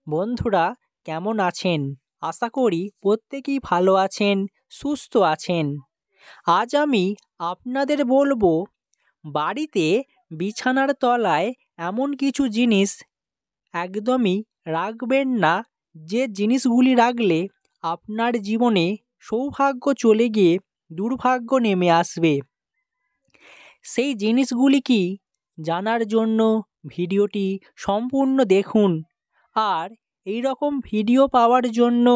বন্ধুরা কেমন আছেন? আশা করি প্রত্যেকেই ভালো আছেন, সুস্থ আছেন। আজ আমি আপনাদের বলবো বাড়িতে বিছানার তলায় এমন কিছু জিনিস একদমই রাখবেন না, যে জিনিসগুলি রাখলে আপনার জীবনে সৌভাগ্য চলে গিয়ে দুর্ভাগ্য নেমে আসবে। সেই জিনিসগুলি কি জানার জন্য ভিডিওটি সম্পূর্ণ দেখুন। আর এই রকম ভিডিও পাওয়ার জন্য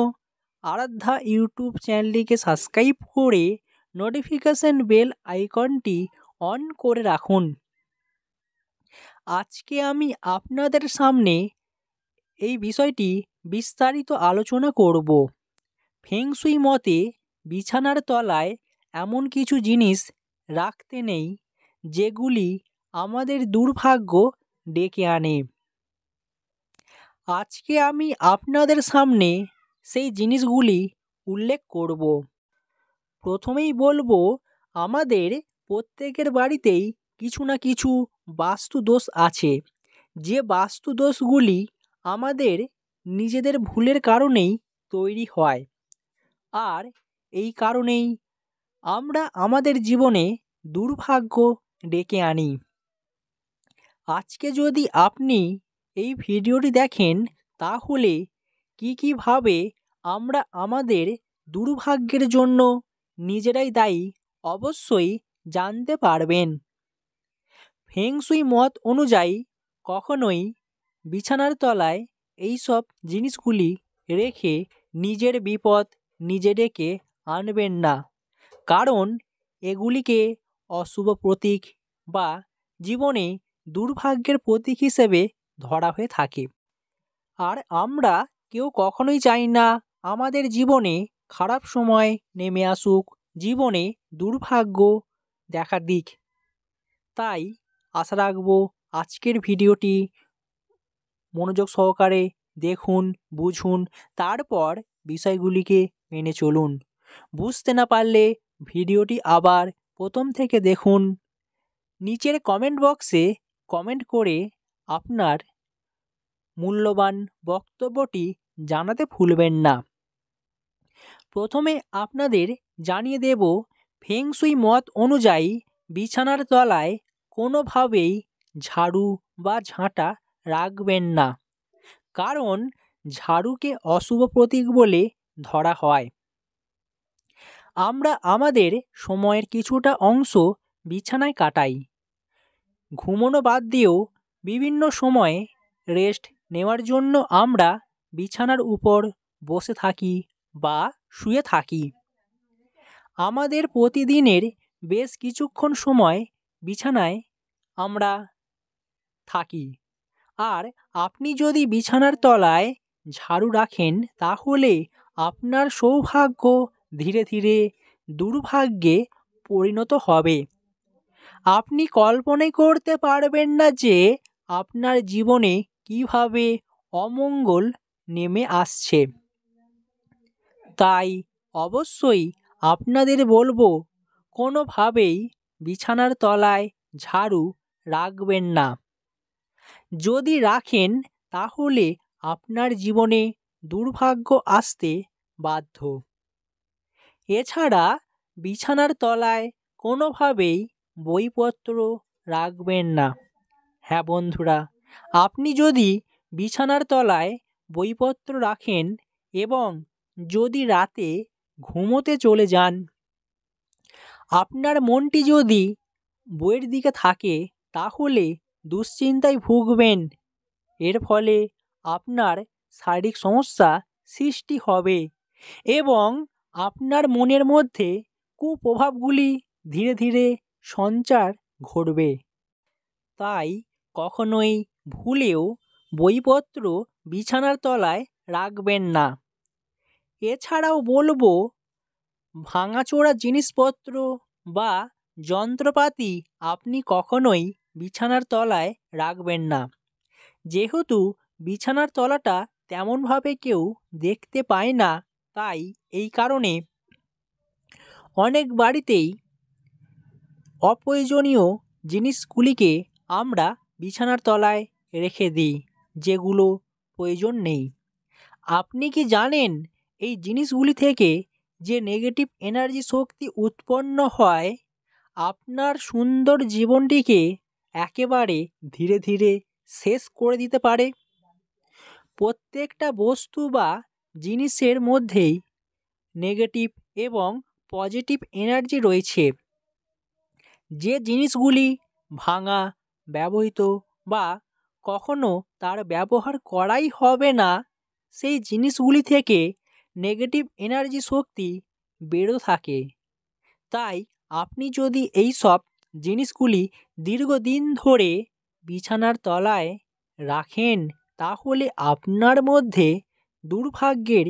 আরাধ্যা ইউটিউব চ্যানেলটিকে সাবস্ক্রাইব করে নোটিফিকেশন বেল আইকনটি অন করে রাখুন। আজকে আমি আপনাদের সামনে এই বিষয়টি বিস্তারিত আলোচনা করব। ফেংশুই মতে বিছানার তলায় এমন কিছু জিনিস রাখতে নেই যেগুলি আমাদের দুর্ভাগ্য ডেকে আনে। আজকে আমি আপনাদের সামনে সেই জিনিসগুলি উল্লেখ করব। প্রথমেই বলবো, আমাদের প্রত্যেকের বাড়িতেই কিছু না কিছু বাস্তু দোষ আছে, যে বাস্তু দোষগুলি আমাদের নিজেদের ভুলের কারণেই তৈরি হয়। আর এই কারণেই আমরা আমাদের জীবনে দুর্ভাগ্য ডেকে আনি। আজকে যদি আপনি এই ভিডিওটি দেখেন, তাহলে কিভাবে আমরা আমাদের দুর্ভাগ্যের জন্য নিজেরাই দায়ী অবশ্যই জানতে পারবেন। ফেংশুই মত অনুযায়ী কখনোই বিছানার তলায় এইসব জিনিসগুলি রেখে নিজের বিপদ নিজে ডেকে আনবেন না, কারণ এগুলিকে অশুভ প্রতীক বা জীবনে দুর্ভাগ্যের প্রতীক হিসেবে ধরা হয়ে থাকে। আর আমরা কেউ কখনোই চাই না আমাদের জীবনে খারাপ সময় নেমে আসুক, জীবনে দুর্ভাগ্য দেখা দিক। তাই আশা রাখবো আজকের ভিডিওটি মনোযোগ সহকারে দেখুন, বুঝুন, তারপর বিষয়গুলিকে মেনে চলুন। বুঝতে না পারলে ভিডিওটি আবার প্রথম থেকে দেখুন। নিচের কমেন্ট বক্সে কমেন্ট করে আপনার মূল্যবান বক্তব্যটি জানাতে ভুলবেন না। প্রথমে আপনাদের জানিয়ে দেব, ফেংশুই মত অনুযায়ী বিছানার তলায় কোনোভাবেই ঝাড়ু বা ঝাঁটা রাখবেন না, কারণ ঝাড়ুকে অশুভ প্রতীক বলে ধরা হয়। আমরা আমাদের সময়ের কিছুটা অংশ বিছানায় কাটাই। ঘুমানো বাদ দিয়েও বিভিন্ন সময়ে রেস্ট নেওয়ার জন্য আমরা বিছানার উপর বসে থাকি বা শুয়ে থাকি। আমাদের প্রতিদিনের বেশ কিছুক্ষণ সময় বিছানায় আমরা থাকি। আর আপনি যদি বিছানার তলায় ঝাড়ু রাখেন, তাহলে আপনার সৌভাগ্য ধীরে ধীরে দুর্ভাগ্যে পরিণত হবে। আপনি কল্পনাই করতে পারবেন না যে আপনার জীবনে কিভাবে অমঙ্গল নেমে আসছে। তাই অবশ্যই আপনাদের বলবো, কোনোভাবেই বিছানার তলায় ঝাড়ু রাখবেন না। যদি রাখেন, তাহলে আপনার জীবনে দুর্ভাগ্য আসতে বাধ্য। এছাড়া বিছানার তলায় কোনোভাবেই বইপত্র রাখবেন না। হ্যাঁ বন্ধুরা, আপনি যদি বিছানার তলায় বইপত্র রাখেন এবং যদি রাতে ঘুমোতে চলে যান, আপনার মনটি যদি বইয়ের দিকে থাকে, তাহলে দুশ্চিন্তায় ভুগবেন। এর ফলে আপনার শারীরিক সমস্যা সৃষ্টি হবে এবং আপনার মনের মধ্যে কুপ্রভাবগুলি ধীরে ধীরে সঞ্চার ঘটবে। তাই কখনোই ভুলেও বইপত্র বিছানার তলায় রাখবেন না। এছাড়াও বলবো, ভাঙাচোরা জিনিসপত্র বা যন্ত্রপাতি আপনি কখনোই বিছানার তলায় রাখবেন না। যেহেতু বিছানার তলাটা তেমনভাবে কেউ দেখতে পায় না, তাই এই কারণে অনেক বাড়িতেই অপ্রয়োজনীয় জিনিসগুলিকে আমরা বিছানার তলায় রেখে দিই, যেগুলো প্রয়োজন নেই। আপনি কি জানেন এই জিনিসগুলি থেকে যে নেগেটিভ এনার্জি শক্তি উৎপন্ন হয় আপনার সুন্দর জীবনটিকে একেবারে ধীরে ধীরে শেষ করে দিতে পারে? প্রত্যেকটা বস্তু বা জিনিসের মধ্যেই নেগেটিভ এবং পজিটিভ এনার্জি রয়েছে। যে জিনিসগুলি ভাঙা, ব্যবহৃত বা কখনো তার ব্যবহার করাই হবে না, সেই জিনিসগুলি থেকে নেগেটিভ এনার্জি শক্তি বেরোতে থাকে। তাই আপনি যদি এই সব জিনিসগুলি দীর্ঘদিন ধরে বিছানার তলায় রাখেন, তাহলে আপনার মধ্যে দুর্ভাগ্যের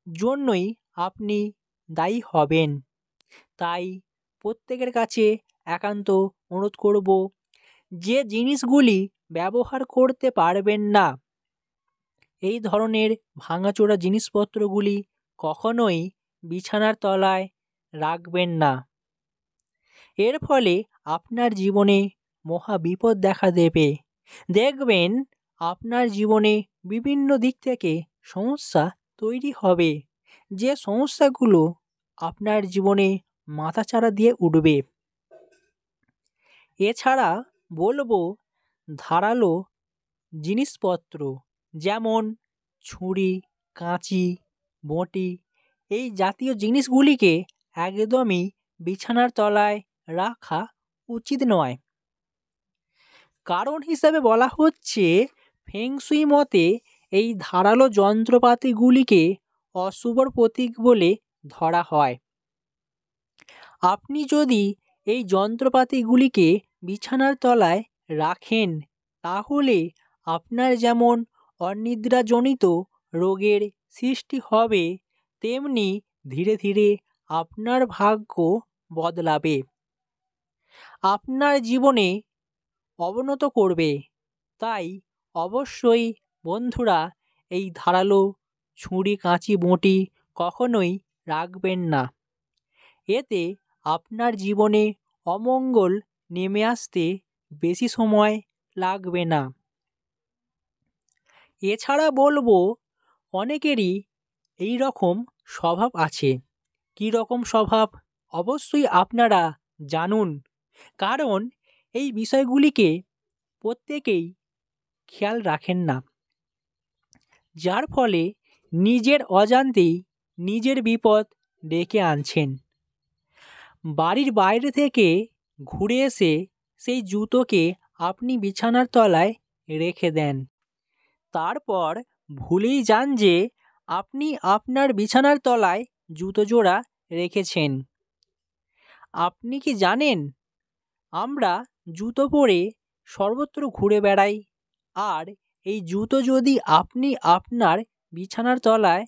জন্যই আপনি দায়ী হবেন। তাই প্রত্যেকের কাছে একান্ত অনুরোধ করব, যে জিনিসগুলি ব্যবহার করতে পারবেন না, এই ধরনের ভাঙাচোরা জিনিসপত্রগুলি কখনোই বিছানার তলায় রাখবেন না। এর ফলে আপনার জীবনে মহা বিপদ দেখা দেবে। দেখবেন আপনার জীবনে বিভিন্ন দিক থেকে সমস্যা তৈরি হবে, যে সমস্যাগুলো আপনার জীবনে মাথাচাড়া দিয়ে উঠবে। এছাড়া বলবো, ধারালো জিনিসপত্র যেমন ছুরি, কাঁচি, বঁটি, এই জাতীয় জিনিসগুলিকে একদমই বিছানার তলায় রাখা উচিত নয়। কারণ হিসাবে বলা হচ্ছে, ফেংশুই মতে এই ধারালো যন্ত্রপাতিগুলিকে অশুভর প্রতীক বলে ধরা হয়। আপনি যদি এই যন্ত্রপাতিগুলিকে বিছানার তলায় রাখেন, তাহলে আপনার যেমন অনিদ্রাজনিত রোগের সৃষ্টি হবে, তেমনি ধীরে ধীরে আপনার ভাগ্য বদলাবে, আপনার জীবনে অবনত করবে। তাই অবশ্যই বন্ধুরা, এই ধারালো ছুরি, কাঁচি, বঁটি কখনোই রাখবেন না। এতে আপনার জীবনে অমঙ্গল নেমে আসতে বেশি সময় লাগবে না। এছাড়া বলবো, অনেকেরই এই রকম স্বভাব আছে। কী রকম স্বভাব অবশ্যই আপনারা জানুন, কারণ এই বিষয়গুলিকে প্রত্যেকেই খেয়াল রাখেন না, যার ফলে নিজের অজান্তেই নিজের বিপদ ডেকে আনছেন। বাড়ির বাইরে থেকে ঘুরে এসে সেই জুতোকে আপনি বিছানার তলায় রেখে দেন, তারপর ভুলেই যান যে আপনি আপনার বিছানার তলায় জুতো জোড়া রেখেছেন। আপনি কি জানেন, আমরা জুতো পরে সর্বত্র ঘুরে বেড়াই, আর এই জুতো যদি আপনি আপনার বিছানার তলায়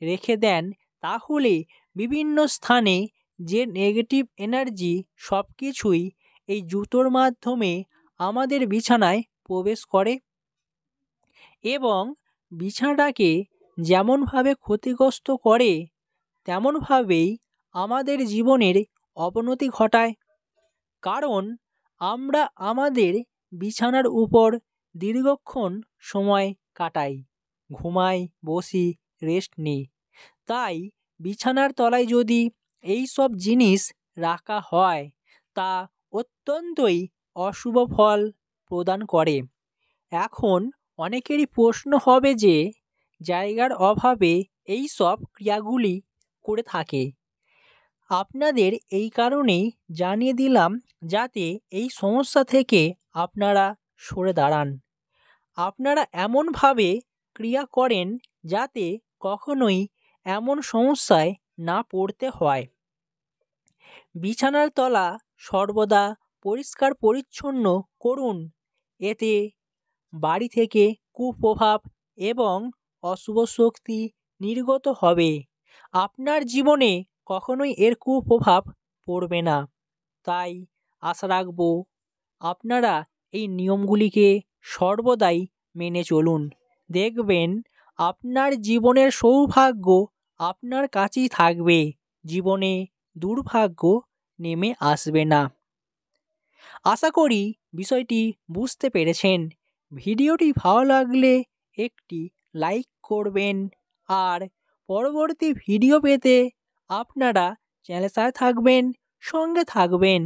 রেখে দেন, তাহলে বিভিন্ন স্থানে যে নেগেটিভ এনার্জি সব কিছুই এই জুতোর মাধ্যমে আমাদের বিছানায় প্রবেশ করে এবং বিছানাটাকে যেমনভাবে ক্ষতিগ্রস্ত করে, তেমনভাবেই আমাদের জীবনের অবনতি ঘটায়। কারণ আমরা আমাদের বিছানার উপর দীর্ঘক্ষণ সময় কাটাই, ঘুমাই, বসি, রেস্ট নিই। তাই বিছানার তলায় যদি এই সব জিনিস রাখা হয়, তা অত্যন্তই অশুভ ফল প্রদান করে। এখন অনেকেরই প্রশ্ন হবে যে, জায়গার অভাবে এই সব ক্রিয়াগুলি করে থাকে। আপনাদের এই কারণেই জানিয়ে দিলাম, যাতে এই সমস্যা থেকে আপনারা সরে দাঁড়ান। আপনারা এমনভাবে ক্রিয়া করেন যাতে কখনোই এমন সমস্যায় না পড়তে হয়। বিছানার তলা সর্বদা পরিষ্কার পরিচ্ছন্ন করুন। এতে বাড়ি থেকে কুপ্রভাব এবং অশুভ শক্তি নির্গত হবে। আপনার জীবনে কখনোই এর কুপ্রভাব পড়বে না। তাই আশা রাখব, আপনারা এই নিয়মগুলিকে সর্বদাই মেনে চলুন। দেখবেন আপনার জীবনের সৌভাগ্য আপনার কাছেই থাকবে, জীবনে দুর্ভাগ্য নেমে আসবে না। আশা করি বিষয়টি বুঝতে পেরেছেন। ভিডিওটি ভালো লাগলে একটি লাইক করবেন। আর পরবর্তী ভিডিও পেতে আপনারা চ্যানেলের সাথে থাকবেন, সঙ্গে থাকবেন।